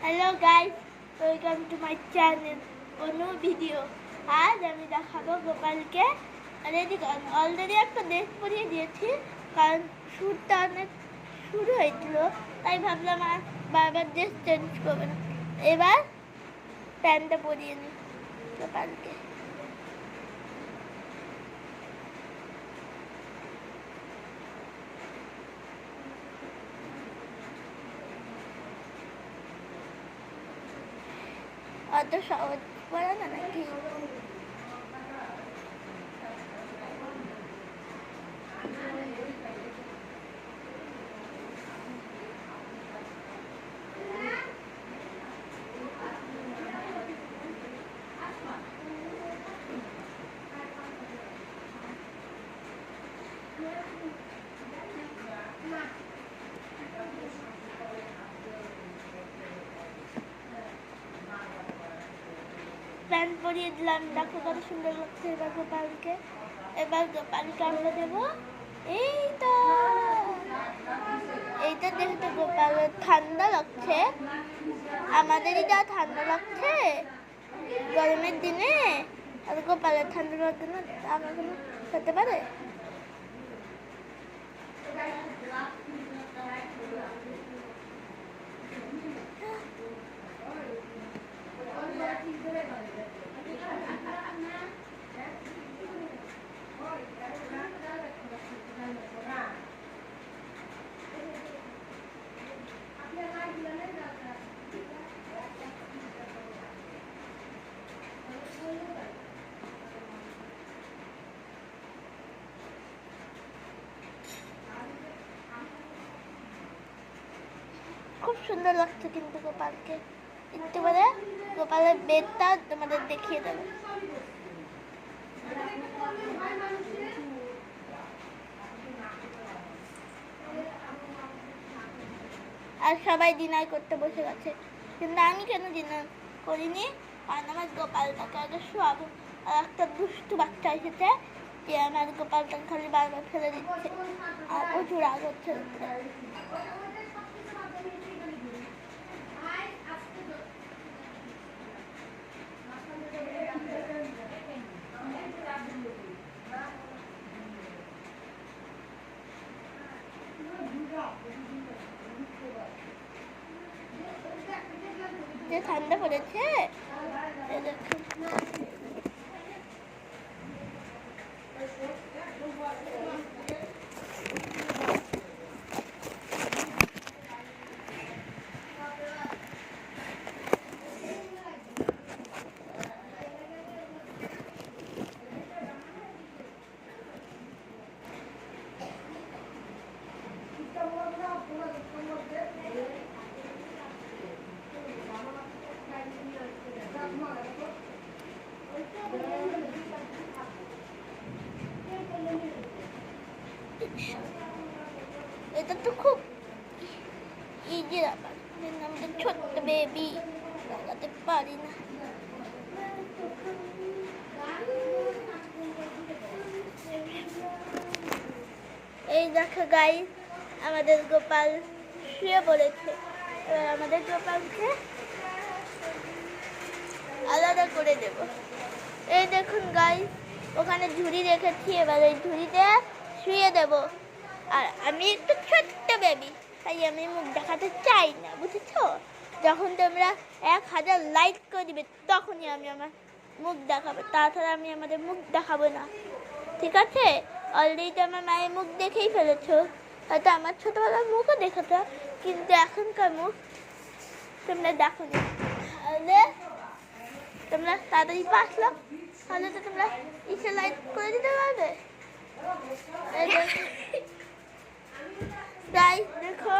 Hello guys, welcome to my channel. New video. आज আমি দেখাবো গোপালকে অলরেডি একটা ড্রেস পরিয়ে দিয়েছি কারণ শ্যুটটা অনেক শুরু হয়েছিল তাই ভাবলাম আর বারবার ড্রেস চেঞ্জ করবে না। এবার প্যান্টটা পরিয়ে নিই গোপালকে। অত সহজ পড়া না নাকি? প্যান্ট পরিয়ে দিলাম, দেখো কত সুন্দর লাগছে। এবার গোপালকে আমরা দেবো এইটা দেখে তো গোপালের ঠান্ডা লাগছে, আমাদেরই যা ঠান্ডা লাগছে গরমের দিনে, আর গোপালের ঠান্ডা লাগছে না, আমার কোনো হতে পারে? খুব সুন্দর লাগছে কিন্তু গোপালকে। একটু পরে গোপালের বেডটা তোমাদের দেখিয়ে দেবো। আর সবাই ডিনার করতে বসে গেছে, কিন্তু আমি কেন ডিনার করিনি? কারণ আমার গোপালটাকে আগে শোয়াবো। আর একটা দুষ্টু বাচ্চা এসেছে যে আমার গোপালটাকে খালি বারবার ফেলে দিচ্ছে আর প্রচুর রাগ হচ্ছে। যে ঠান্ডা পড়েছে এটা তো খুব ইজি ব্যাপার, কিন্তু আমি তো ছোট্ট বেবি, লাগাতে পারি না। এই দেখো গাইস, আমাদের গোপাল শুয়ে পড়েছে। এবার আমাদের গোপালকে আলাদা করে দেব। এই দেখুন গাইস, ওখানে ঝুড়ি রেখেছি, এবার ওই ঝুড়িতে শুয়ে দেব। আর আমি একটু ছোট্ট বেবি, তাই আমি মুখ দেখাতে চাই না, বুঝেছো? যখন তোমরা 1000 লাইক করে দিবে তখনই আমি আমার মুখ দেখাবো, তাছাড়া আমি আমাদের মুখ দেখাবো না, ঠিক আছে? অলরেডি তো আমার মায়ের মুখ দেখেই ফেলেছো, হয়তো আমার ছোটবেলার মুখও দেখেছো, কিন্তু এখনকার মুখ তোমরা দেখো না। তাহলে তোমরা তাড়াতাড়ি পাসলাম, তাহলে তো তোমরা ইসে লাইক করে দিতে পারবে। গাইস দেখো